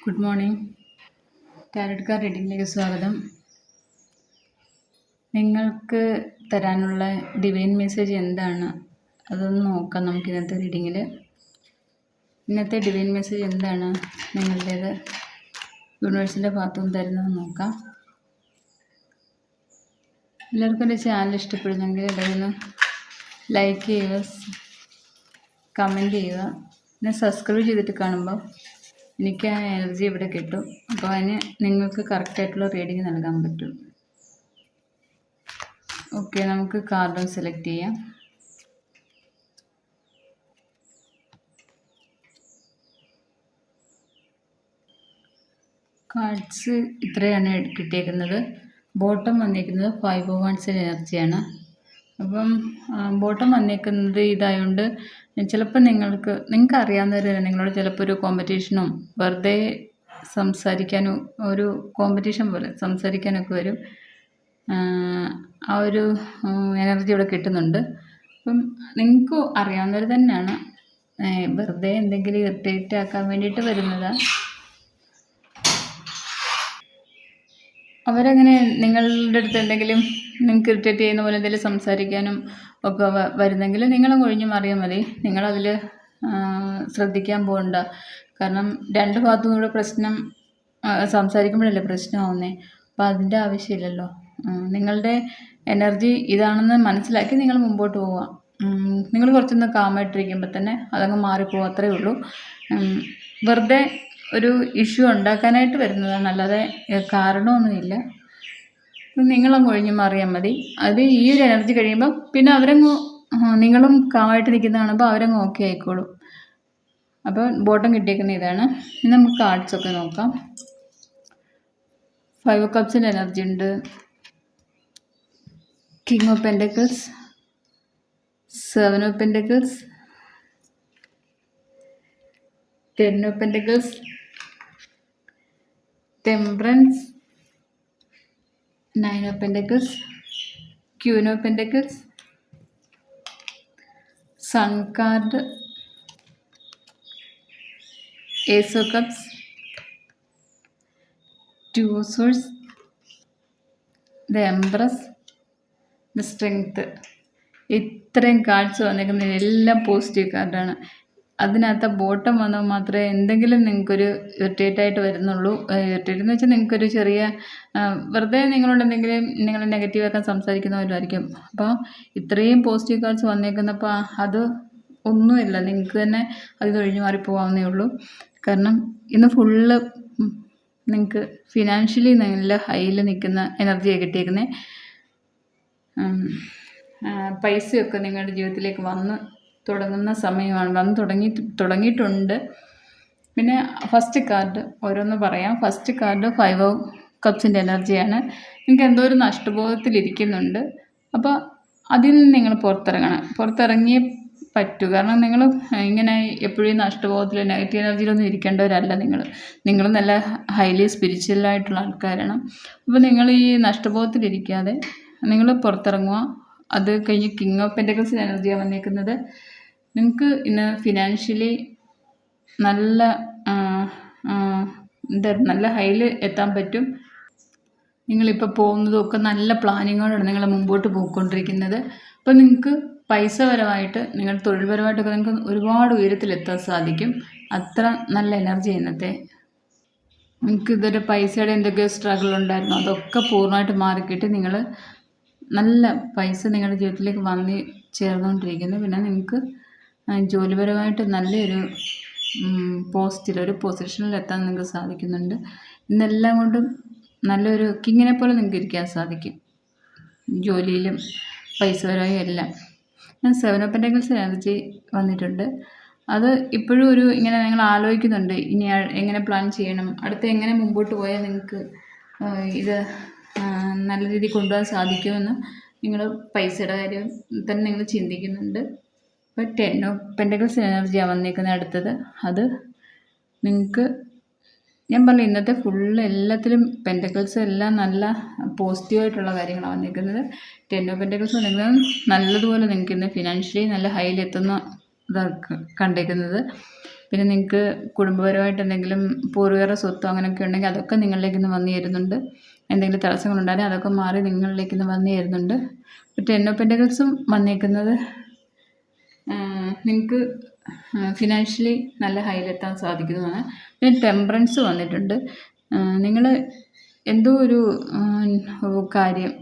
Good morning. Tarot card റീഡിങ്ങിലേക്ക് സ്വാഗതം. നിങ്ങൾക്ക് തരാനുള്ള ഡിവൈൻ മെസ്സേജ് എന്താണ് അതൊന്ന് നോക്കാം നമുക്ക് ഇന്നത്തെ റീഡിങ്ങിൽ. ഇന്നത്തെ ഡിവൈൻ മെസ്സേജ് എന്താണ് നിങ്ങളുടേത് യൂണിവേഴ്സിൻ്റെ ഭാഗത്തുനിന്ന് തരുന്നതെന്ന് നോക്കാം. എല്ലാവർക്കും എൻ്റെ ചാനൽ ഇഷ്ടപ്പെടുന്നെങ്കിൽ ഇതൊന്ന് ലൈക്ക് ചെയ്യുക, കമൻറ്റ് ചെയ്യുക, പിന്നെ സബ്സ്ക്രൈബ് ചെയ്തിട്ട് കാണുമ്പോൾ എനിക്ക് ആ എനർജി ഇവിടെ കിട്ടും. അപ്പോൾ അതിന് നിങ്ങൾക്ക് കറക്റ്റായിട്ടുള്ള റീഡിങ് നൽകാൻ പറ്റും. ഓക്കെ, നമുക്ക് കാർഡ് സെലക്ട് ചെയ്യാം. കാർഡ്സ് ഇത്രയാണ് കിട്ടിയേക്കുന്നത്. ബോട്ടം വന്നിരിക്കുന്നത് 5 of Wands എനർജിയാണ്. അപ്പം ബോട്ടം വന്നേക്കുന്നത് ഇതായതുകൊണ്ട് ചിലപ്പോൾ നിങ്ങൾക്ക് അറിയാവുന്നവർ നിങ്ങളോട് ചിലപ്പോൾ ഒരു കോമ്പറ്റീഷനും വെറുതെ സംസാരിക്കാനും ഒരു കോമ്പറ്റീഷൻ പോലെ സംസാരിക്കാനൊക്കെ വരും. ആ ഒരു എനർജി ഇവിടെ കിട്ടുന്നുണ്ട്. അപ്പം നിങ്ങൾക്ക് അറിയാവുന്നവർ തന്നെയാണ്, വെറുതെ എന്തെങ്കിലും ഇറിറ്റേറ്റ് ആക്കാൻ വേണ്ടിയിട്ട് വരുന്നതാണ്. അവരങ്ങനെ നിങ്ങളുടെ അടുത്ത് എന്തെങ്കിലും നിങ്ങൾക്ക് ഇറിറ്റേറ്റ് ചെയ്യുന്ന പോലെ എന്തെങ്കിലും സംസാരിക്കാനും ഒക്കെ വരുന്നെങ്കിൽ നിങ്ങളും ഒഴിഞ്ഞു മാറിയാൽ മതി. നിങ്ങളതിൽ ശ്രദ്ധിക്കാൻ പോകണ്ട. കാരണം രണ്ട് ഭാഗത്തും കൂടെ പ്രശ്നം സംസാരിക്കുമ്പോഴല്ലേ പ്രശ്നമാവുന്നേ. അപ്പോൾ അതിൻ്റെ ആവശ്യമില്ലല്ലോ. നിങ്ങളുടെ എനർജി ഇതാണെന്ന് മനസ്സിലാക്കി നിങ്ങൾ മുമ്പോട്ട് പോവുക. നിങ്ങൾ കുറച്ചൊന്ന് കാമായിട്ടിരിക്കുമ്പോൾ തന്നെ അതങ്ങ് മാറിപ്പോവുക, അത്രയേ ഉള്ളൂ. വെറുതെ ഒരു ഇഷ്യൂ ഉണ്ടാക്കാനായിട്ട് വരുന്നതാണ്, അല്ലാതെ കാരണമൊന്നുമില്ല. നിങ്ങളങ്ങ് ഒഴിഞ്ഞു മാറിയാൽ മതി. അത് ഈ ഒരു എനർജി കഴിയുമ്പോൾ പിന്നെ അവരങ്ങ് നിങ്ങളും കാമായിട്ട് നിൽക്കുന്ന കാണുമ്പോൾ അവരങ്ങ് ഓക്കെ ആയിക്കോളും. അപ്പോൾ ബോട്ടം കിട്ടിയേക്കുന്ന ഇതാണ്. ഇനി നമുക്ക് കാർഡ്സൊക്കെ നോക്കാം. 5 of Cups എനർജി ഉണ്ട്, King of Pentacles, 7 of Pentacles, 10 of Pentacles, Temperance, 9 of Pentacles, Queen of Pentacles, Sun card, Ace of Cups, 2 of Swords, the Empress, the Strength. ഇത്രയും കാർഡ്സ് വന്നിരിക്കുന്നത് എല്ലാം പോസിറ്റീവ് കാർഡാണ്. അതിനകത്ത് ബോട്ടം വന്നാൽ മാത്രമേ എന്തെങ്കിലും നിങ്ങൾക്കൊരു ഇറിറ്റേറ്റായിട്ട് വരുന്നുള്ളൂ. ഇറിറ്റേറ്റ് എന്ന് വെച്ചാൽ നിങ്ങൾക്കൊരു ചെറിയ വെറുതെ നിങ്ങളോട് എന്തെങ്കിലും നിങ്ങൾ നെഗറ്റീവാക്കാൻ സംസാരിക്കുന്നവരായിരിക്കും. അപ്പോൾ ഇത്രയും പോസിറ്റീവ് കാർഡ്സ് വന്നേക്കുന്നപ്പോൾ അത് ഒന്നുമില്ല, നിങ്ങൾക്ക് തന്നെ അത് ഒഴിഞ്ഞു മാറിപ്പോകാവുന്നേ ഉള്ളൂ. കാരണം ഇന്ന് ഫുള്ള് നിങ്ങൾക്ക് ഫിനാൻഷ്യലി നല്ല ഹൈയിൽ നിൽക്കുന്ന എനർജിയാണ് കിട്ടിയേക്കുന്നത്. പൈസയൊക്കെ നിങ്ങളുടെ ജീവിതത്തിലേക്ക് വന്ന് തുടങ്ങുന്ന സമയമാണ്, വന്ന് തുടങ്ങിയിട്ടുണ്ട്. പിന്നെ ഫസ്റ്റ് കാർഡ് ഓരോന്ന് പറയാം. ഫസ്റ്റ് കാർഡ് 5 of Cups എനർജിയാണ്. നിങ്ങൾക്ക് എന്തോ ഒരു നഷ്ടബോധത്തിലിരിക്കുന്നുണ്ട്. അപ്പോൾ അതിൽ നിന്ന് നിങ്ങൾ പുറത്തിറങ്ങിയേ പറ്റൂ. കാരണം നിങ്ങൾ ഇങ്ങനെ എപ്പോഴും നഷ്ടബോധത്തിൽ നെഗറ്റീവ് എനർജിയിലൊന്നും ഇരിക്കേണ്ടവരല്ല. നിങ്ങൾ നല്ല ഹൈലി സ്പിരിച്വലായിട്ടുള്ള ആൾക്കാരാണ്. അപ്പോൾ നിങ്ങൾ ഈ നഷ്ടബോധത്തിലിരിക്കാതെ നിങ്ങൾ പുറത്തിറങ്ങുക. അത് കഴിഞ്ഞ് കിങ് ഓഫ് പെൻറ്റക്കിൾസ് എനർജിയാണ് വന്നേക്കുന്നത്. നിങ്ങൾക്ക് ഇന്ന് ഫിനാൻഷ്യലി നല്ല നല്ല ഹൈയിൽ എത്താൻ പറ്റും. നിങ്ങളിപ്പോൾ പോകുന്നതൊക്കെ നല്ല പ്ലാനിങ്ങോടാണ് നിങ്ങൾ മുമ്പോട്ട് പോയിക്കൊണ്ടിരിക്കുന്നത്. അപ്പോൾ നിങ്ങൾക്ക് പൈസപരമായിട്ട് നിങ്ങൾ തൊഴിൽപരമായിട്ടൊക്കെ നിങ്ങൾക്ക് ഒരുപാട് ഉയരത്തിലെത്താൻ സാധിക്കും. അത്ര നല്ല എനർജി ഇന്നത്തെ. നിങ്ങൾക്ക് ഇതൊരു പൈസയുടെ എന്തൊക്കെയോ സ്ട്രഗിൾ ഉണ്ടായിരുന്നു, അതൊക്കെ പൂർണ്ണമായിട്ട് മാറിക്കിട്ട് നിങ്ങൾ നല്ല പൈസ നിങ്ങളുടെ ജീവിതത്തിലേക്ക് വന്ന് ചേർന്നുകൊണ്ടിരിക്കുന്നു. പിന്നെ നിങ്ങൾക്ക് ജോലിപരമായിട്ട് നല്ലൊരു ഒരു പൊസിഷനിൽ എത്താൻ നിങ്ങൾക്ക് സാധിക്കുന്നുണ്ട്. ഇന്നെല്ലാം കൊണ്ടും നല്ലൊരു കിങ്ങിനെ പോലെ നിങ്ങൾക്ക് ഇരിക്കാൻ സാധിക്കും, ജോലിയിലും പൈസപരമായും എല്ലാം. 7 of Pentacles എനർജി വന്നിട്ടുണ്ട്. അത് ഇപ്പോഴും ഇങ്ങനെ നിങ്ങൾ ആലോചിക്കുന്നുണ്ട്, ഇനി എങ്ങനെ പ്ലാൻ ചെയ്യണം, അടുത്ത് എങ്ങനെ മുമ്പോട്ട് പോയാൽ നിങ്ങൾക്ക് ഇത് നല്ല രീതിയിൽ കൊണ്ടുപോകാൻ സാധിക്കുമെന്ന് നിങ്ങൾ പൈസയുടെ കാര്യം തന്നെ നിങ്ങൾ ചിന്തിക്കുന്നുണ്ട്. ഇപ്പോൾ 10 of Pentacles എനർജിയാണ് വന്നിരിക്കുന്നത് അടുത്തത്. അത് നിങ്ങൾക്ക് ഞാൻ പറഞ്ഞു ഇന്നത്തെ ഫുള്ള് എല്ലാത്തിലും പെൻറ്റക്കിൾസ് എല്ലാം നല്ല പോസിറ്റീവായിട്ടുള്ള കാര്യങ്ങളാണ് വന്നിരിക്കുന്നത്. 10 of Pentacles വന്നിരിക്കുന്നത് നല്ലതുപോലെ നിങ്ങൾക്ക് ഇന്ന് ഫിനാൻഷ്യലി നല്ല ഹൈയിലെത്തുന്ന ഇതാണ് കണ്ടേക്കുന്നത്. പിന്നെ നിങ്ങൾക്ക് കുടുംബപരമായിട്ട് എന്തെങ്കിലും പൂർവികരുടെ സ്വത്തോ അങ്ങനെയൊക്കെ ഉണ്ടെങ്കിൽ അതൊക്കെ നിങ്ങളിലേക്ക് ഇന്ന് വന്നു ചേരുന്നുണ്ട്. എന്തെങ്കിലും തടസ്സങ്ങളുണ്ടായാലും അതൊക്കെ മാറി നിങ്ങളിലേക്ക് ഇന്ന് വന്നു ചേരുന്നുണ്ട്. ഇപ്പോൾ 10 ഓഫ് പെൻറ്റക്കിൾസും വന്നേക്കുന്നത് നിങ്ങൾക്ക് ഫിനാൻഷ്യലി നല്ല ഹൈയിലെത്താൻ സാധിക്കുന്നതാണ്. പിന്നെ ടെമ്പറൻസ് വന്നിട്ടുണ്ട്. നിങ്ങൾ എന്തോ ഒരു കാര്യം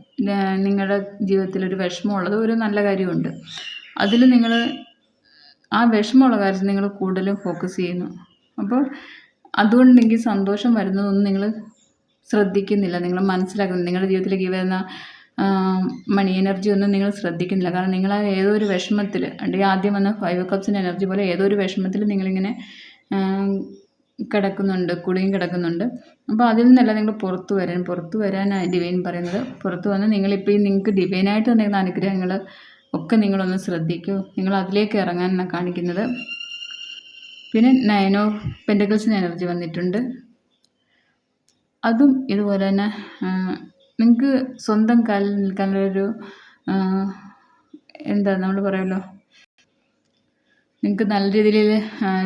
നിങ്ങളുടെ ജീവിതത്തിലൊരു വിഷമമുള്ളത് ഒരു നല്ല കാര്യമുണ്ട്. അതിൽ നിങ്ങൾ ആ വിഷമമുള്ള കാര്യത്തിൽ നിങ്ങൾ കൂടുതലും ഫോക്കസ് ചെയ്യുന്നു. അപ്പോൾ അതുകൊണ്ട് എനിക്ക് സന്തോഷം വരുന്നതൊന്നും നിങ്ങൾ ശ്രദ്ധിക്കുന്നില്ല, നിങ്ങൾ മനസ്സിലാക്കുന്നില്ല. നിങ്ങളുടെ ജീവിതത്തിലേക്ക് വരുന്ന മണി എനർജി ഒന്നും നിങ്ങൾ ശ്രദ്ധിക്കുന്നില്ല. കാരണം നിങ്ങൾ ആ ഏതോ ഒരു വിഷമത്തിൽ, അല്ലെങ്കിൽ ആദ്യം വന്ന 5 കപ്സിൻ്റെ എനർജി പോലെ ഏതോ ഒരു വിഷമത്തിൽ നിങ്ങളിങ്ങനെ കിടക്കുന്നുണ്ട്, കുടുങ്ങി കിടക്കുന്നുണ്ട്. അപ്പോൾ അതിൽ നിന്നല്ല നിങ്ങൾ പുറത്തു വരാനാണ് ഡിവൈൻ പറയുന്നത്. പുറത്തു വന്ന് നിങ്ങളിപ്പോൾ നിങ്ങൾക്ക് ഡിവൈനായിട്ട് തന്നിരുന്ന അനുഗ്രഹങ്ങൾ ഒക്കെ നിങ്ങളൊന്ന് ശ്രദ്ധിക്കൂ, നിങ്ങൾ അതിലേക്ക് ഇറങ്ങാനാണ് കാണിക്കുന്നത്. പിന്നെ 9 ഓഫ് പെൻറ്റക്കിൾസിന് എനർജി വന്നിട്ടുണ്ട്. അതും ഇതുപോലെ തന്നെ നിങ്ങൾക്ക് സ്വന്തം കാലിൽ നിൽക്കാനുള്ളൊരു എന്താ നമ്മൾ പറയുമല്ലോ, നിങ്ങൾക്ക് നല്ല രീതിയിൽ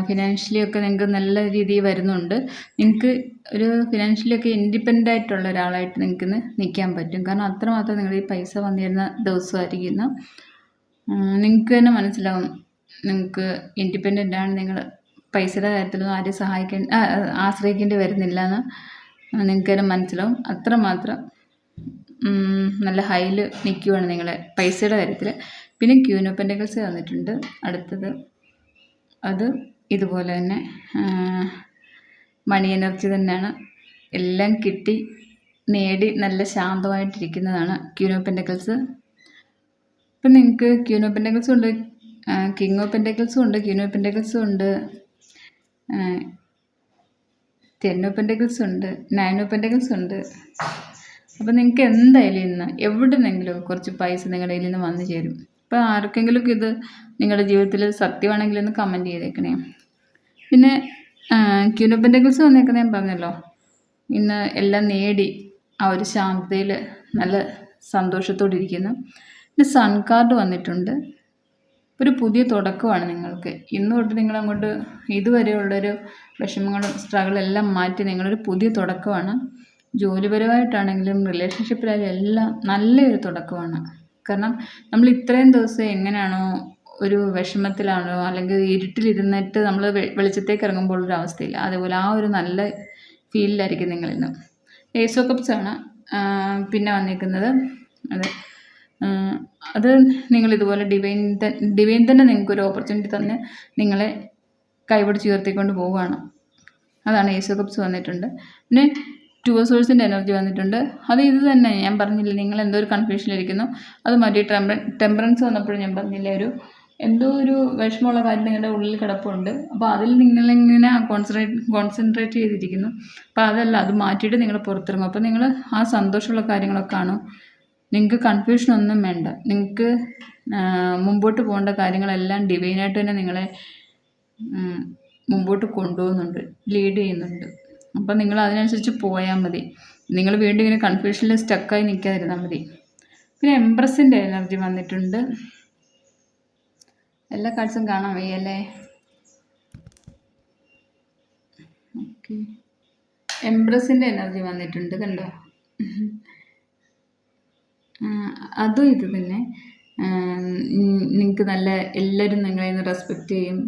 ഫിനാൻഷ്യലി ഒക്കെ നിങ്ങൾക്ക് നല്ല രീതിയിൽ വരുന്നുണ്ട്. നിങ്ങൾക്ക് ഒരു ഫിനാൻഷ്യലി ഒക്കെ ഇൻഡിപെൻഡൻ്റ് ആയിട്ടുള്ള ഒരാളായിട്ട് നിങ്ങൾക്ക് നിൽക്കാൻ പറ്റും. കാരണം അത്രമാത്രം നിങ്ങൾ ഈ പൈസ വന്നിരുന്ന ദിവസമായിരിക്കുന്ന നിങ്ങൾക്ക് തന്നെ മനസ്സിലാവും. നിങ്ങൾക്ക് ഇൻഡിപെൻഡൻ്റ് ആണ്, നിങ്ങൾ പൈസയുടെ കാര്യത്തിലൊന്നും ആരെയും ആശ്രയിക്കേണ്ടി വരുന്നില്ല എന്ന് നിങ്ങൾക്ക് തന്നെ മനസ്സിലാവും. അത്രമാത്രം നല്ല ഹൈയിൽ നിൽക്കുവാണ് നിങ്ങളെ പൈസയുടെ കാര്യത്തിൽ. പിന്നെ ക്യൂൻ ഓഫ് പെൻറ്റക്കിൾസ് വന്നിട്ടുണ്ട് അടുത്തത്. അത് ഇതുപോലെ തന്നെ മണി എനർജി തന്നെയാണ്. എല്ലാം കിട്ടി നേടി നല്ല ശാന്തമായിട്ടിരിക്കുന്നതാണ് ക്യൂൻ ഓഫ് പെൻറ്റക്കിൾസ്. ഇപ്പം നിങ്ങൾക്ക് ക്യൂൻ ഓഫ് പെൻറ്റക്കിൾസും ഉണ്ട്, കിങ് ഓഫ് പെൻറ്റക്കിൾസും ഉണ്ട്, ക്യൂൻ ഓഫ് പെൻറ്റക്കിൾസും ഉണ്ട്, 10 ഓഫ് പെൻറ്റക്കിൾസും ഉണ്ട്, 9 ഓഫ് പെൻറ്റക്കിൾസും ഉണ്ട്. അപ്പോൾ നിങ്ങൾക്ക് എന്തായാലും ഇന്ന് എവിടെ നിന്നെങ്കിലും കുറച്ച് പൈസ നിങ്ങളുടെ കയ്യിൽ നിന്ന് വന്നു ചേരും. അപ്പോൾ ആർക്കെങ്കിലും ഇത് നിങ്ങളുടെ ജീവിതത്തിൽ സത്യമാണെങ്കിൽ ഒന്ന് കമൻറ്റ് ചെയ്തേക്കണേ. പിന്നെ ക്യൂൻ ഓഫ് പെൻറ്റക്കിൾസ് വന്നേക്കുന്നത് ഞാൻ പറഞ്ഞല്ലോ, ഇന്ന് എല്ലാം നേടി ആ ഒരു ശാന്തതയിൽ നല്ല സന്തോഷത്തോടെ ഇരിക്കുന്നു. പിന്നെ സൺ കാർഡ് വന്നിട്ടുണ്ട്. ഒരു പുതിയ തുടക്കമാണ് നിങ്ങൾക്ക്. ഇന്ന് തൊട്ട് നിങ്ങളങ്ങോട്ട് ഇതുവരെയുള്ളൊരു വിഷമങ്ങളും സ്ട്രഗിളും എല്ലാം മാറ്റി നിങ്ങളൊരു പുതിയ തുടക്കമാണ്. ജോലിപരമായിട്ടാണെങ്കിലും റിലേഷൻഷിപ്പിലായാലും എല്ലാം നല്ലൊരു തുടക്കമാണ്. കാരണം നമ്മൾ ഇത്രയും ദിവസം എങ്ങനെയാണോ ഒരു വിഷമത്തിലാണോ അല്ലെങ്കിൽ ഇരുട്ടിലിരുന്നിട്ട് നമ്മൾ വെളിച്ചത്തേക്ക് ഇറങ്ങുമ്പോൾ ഒരു അവസ്ഥയില്ല, അതേപോലെ ആ ഒരു നല്ല ഫീലിലായിരിക്കും നിങ്ങളിന്ന്. ഏസ് ഓഫ് കപ്സ് ആണ് പിന്നെ വന്നിരിക്കുന്നത്. അത് നിങ്ങളിതുപോലെ ഡിവൈൻ തന്നെ നിങ്ങൾക്കൊരു ഓപ്പർച്യൂണിറ്റി തന്നെ നിങ്ങളെ കൈപിടിച്ച് ഉയർത്തിക്കൊണ്ട് പോവുകയാണ്. അതാണ് ഏസ് ഓഫ് കപ്സ് വന്നിട്ടുണ്ട്. പിന്നെ 2 ഓഫ് സോഴ്സിൻ്റെ എനർജി വന്നിട്ടുണ്ട്. അത് ഇത് തന്നെ ഞാൻ പറഞ്ഞില്ലേ, നിങ്ങൾ എന്തോ ഒരു കൺഫ്യൂഷനിലിരിക്കുന്നു. അത് മാറ്റി ടെമ്പറൻസ് വന്നപ്പോഴും ഞാൻ പറഞ്ഞില്ലേ, എന്തോ ഒരു വിഷമമുള്ള കാര്യം നിങ്ങളുടെ ഉള്ളിൽ കിടപ്പുണ്ട്. അപ്പോൾ അതിൽ നിങ്ങളിങ്ങനെ കോൺസെൻട്രേറ്റ് ചെയ്തിരിക്കുന്നു. അപ്പോൾ അതല്ല, അത് മാറ്റിയിട്ട് നിങ്ങൾ പുറത്തിറങ്ങും. അപ്പോൾ നിങ്ങൾ ആ സന്തോഷമുള്ള കാര്യങ്ങളൊക്കെ കാണും. നിങ്ങൾക്ക് കൺഫ്യൂഷനൊന്നും വേണ്ട. നിങ്ങൾക്ക് മുമ്പോട്ട് പോകേണ്ട കാര്യങ്ങളെല്ലാം ഡിവൈനായിട്ട് തന്നെ നിങ്ങളെ മുമ്പോട്ട് കൊണ്ടുപോകുന്നുണ്ട്, ലീഡ് ചെയ്യുന്നുണ്ട്. അപ്പം നിങ്ങൾ അതിനനുസരിച്ച് പോയാൽ മതി. നിങ്ങൾ വീണ്ടും ഇങ്ങനെ കൺഫ്യൂഷനിൽ സ്റ്റക്കായി നിൽക്കാതിരുന്നാൽ മതി. പിന്നെ എംപ്രസിൻ്റെ എനർജി വന്നിട്ടുണ്ട്. എല്ലാ കാർഡ്സും കാണാൻ വയ്യല്ലേ? ഓക്കെ, എംപ്രസിൻ്റെ എനർജി വന്നിട്ടുണ്ട്, കണ്ടോ? അതും ഇത് തന്നെ. നിങ്ങൾക്ക് നല്ല എല്ലാവരും നിങ്ങളെ നിന്ന് റെസ്പെക്റ്റ് ചെയ്യും.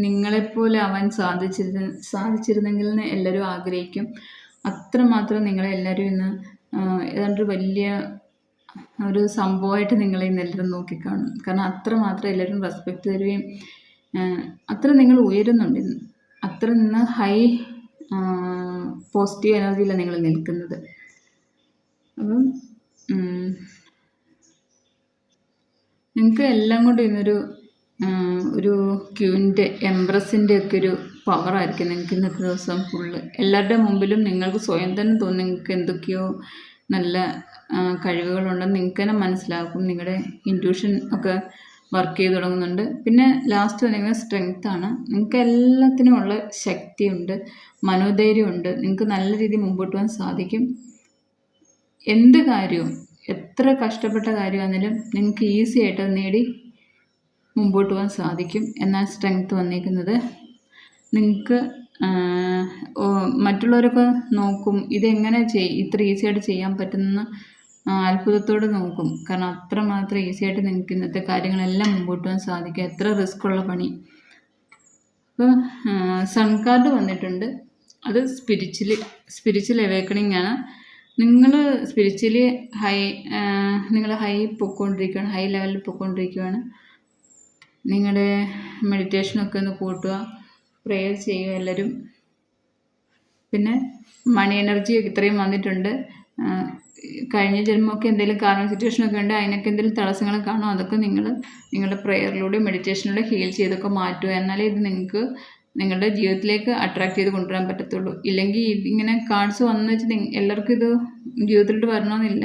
നിങ്ങളെപ്പോലെ ആവാൻ സാധിച്ചിരുന്നെങ്കിൽ എന്ന് എല്ലാവരും ആഗ്രഹിക്കും. അത്രമാത്രം നിങ്ങളെ എല്ലാവരും ഇന്ന് ഏതാണ്ടൊരു വലിയ ഒരു സംഭവമായിട്ട് നിങ്ങളെ ഇന്ന് എല്ലാവരും നോക്കിക്കാണും. കാരണം അത്രമാത്രം എല്ലാവരും റെസ്പെക്റ്റ് തരുകയും അത്ര നിങ്ങൾ ഉയരുന്നുണ്ട് ഇന്ന്. അത്ര നിന്ന് ഹൈ പോസിറ്റീവ് എനർജിയിലാണ് നിങ്ങൾ നിൽക്കുന്നത്. അപ്പം നിങ്ങൾക്ക് എല്ലാം കൊണ്ട് ഒരു ക്യൂൻ്റെ എംപ്രസിൻ്റെ ഒക്കെ ഒരു പവറായിരിക്കും നിങ്ങൾക്ക് ഇന്നത്തെ ദിവസം ഫുള്ള്. എല്ലാവരുടെ മുമ്പിലും നിങ്ങൾക്ക് സ്വയം തന്നെ തോന്നും നിങ്ങൾക്ക് എന്തൊക്കെയോ നല്ല കഴിവുകളുണ്ടെന്ന് നിങ്ങൾക്ക് തന്നെ മനസ്സിലാക്കും. നിങ്ങളുടെ ഇൻറ്റ്യൂഷൻ ഒക്കെ വർക്ക് ചെയ്ത് തുടങ്ങുന്നുണ്ട്. പിന്നെ ലാസ്റ്റ് വന്നിരിക്കുന്നത് സ്ട്രെങ്ത്താണ്. നിങ്ങൾക്ക് എല്ലാത്തിനുമുള്ള ശക്തിയുണ്ട്, മനോധൈര്യമുണ്ട്. നിങ്ങൾക്ക് നല്ല രീതിയിൽ മുമ്പോട്ട് പോകാൻ സാധിക്കും. എന്ത് കാര്യവും എത്ര കഷ്ടപ്പെട്ട കാര്യമാണെങ്കിലും നിങ്ങൾക്ക് ഈസി ആയിട്ട് അത് നേടി മുമ്പോട്ട് പോകാൻ സാധിക്കും. എന്നാൽ സ്ട്രെങ്ത്ത് വന്നിരിക്കുന്നത്. നിങ്ങൾക്ക് മറ്റുള്ളവരൊക്കെ നോക്കും ഇതെങ്ങനെ ഇത്ര ഈസി ആയിട്ട് ചെയ്യാൻ പറ്റുന്ന അത്ഭുതത്തോടെ നോക്കും. കാരണം അത്രമാത്രം ഈസി ആയിട്ട് നിങ്ങൾക്ക് ഇന്നത്തെ കാര്യങ്ങളെല്ലാം മുമ്പോട്ട് പോകാൻ സാധിക്കും. എത്ര റിസ്ക് ഉള്ള പണി. ഇപ്പോൾ സൺ കാർഡ് വന്നിട്ടുണ്ട്. അത് സ്പിരിച്വൽ അവേക്കണിംഗ് ആണ്. നിങ്ങൾ സ്പിരിച്വലി നിങ്ങൾ ഹൈ പൊയ്ക്കൊണ്ടിരിക്കുകയാണ്, ഹൈ ലെവലിൽ പൊയ്ക്കൊണ്ടിരിക്കുകയാണ്. നിങ്ങളുടെ മെഡിറ്റേഷനൊക്കെ ഒന്ന് കൂട്ടുക, പ്രേയർ ചെയ്യുക എല്ലാവരും. പിന്നെ മണി എനർജി ഇത്രയും വന്നിട്ടുണ്ട്. കഴിഞ്ഞ ജന്മമൊക്കെ എന്തെങ്കിലും കാരണം സിറ്റുവേഷനൊക്കെ ഉണ്ട്, അതിനൊക്കെ എന്തെങ്കിലും തടസ്സങ്ങൾ കാണും. അതൊക്കെ നിങ്ങളുടെ പ്രേയറിലൂടെ മെഡിറ്റേഷനിലൂടെ ഹീൽ ചെയ്തൊക്കെ മാറ്റുക. എന്നാലേ ഇത് നിങ്ങൾക്ക് നിങ്ങളുടെ ജീവിതത്തിലേക്ക് അട്രാക്ട് ചെയ്ത് കൊണ്ടുവരാൻ പറ്റത്തുള്ളൂ. ഇല്ലെങ്കിൽ ഇങ്ങനെ കാർഡ്സ് വന്നു വെച്ച് എല്ലാവർക്കും ഇത് ജീവിതത്തിലോട്ട് വരണമെന്നില്ല.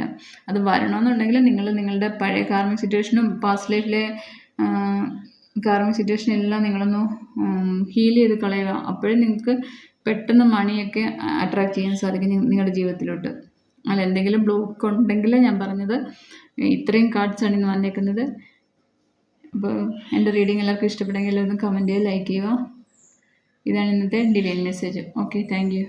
അത് വരണമെന്നുണ്ടെങ്കിൽ നിങ്ങളുടെ പഴയ കാർമിക് സിറ്റുവേഷനും പാസ്റ്റ് ലൈഫിലെ കാർമിക് സിറ്റുവേഷൻ എല്ലാം നിങ്ങളൊന്ന് ഹീൽ ചെയ്ത് കളയുക. അപ്പോഴേ നിങ്ങൾക്ക് പെട്ടെന്ന് മണിയൊക്കെ അട്രാക്ട് ചെയ്യാൻ സാധിക്കും നിങ്ങളുടെ ജീവിതത്തിലോട്ട്. അല്ല എന്തെങ്കിലും ബ്ലോക്ക് ഉണ്ടെങ്കിൽ ഞാൻ പറഞ്ഞത് ഇത്രയും കാർഡ്സാണ് ഇന്ന് വന്നേക്കുന്നത്. അപ്പോൾ എൻ്റെ റീഡിങ് എല്ലാവർക്കും ഇഷ്ടപ്പെടുമെങ്കിൽ ഒന്ന് കമൻറ്റ് ചെയ്യുക, ലൈക്ക് ചെയ്യുക. ഇതാണ് ഇന്നത്തെ divine message. Okay, thank you.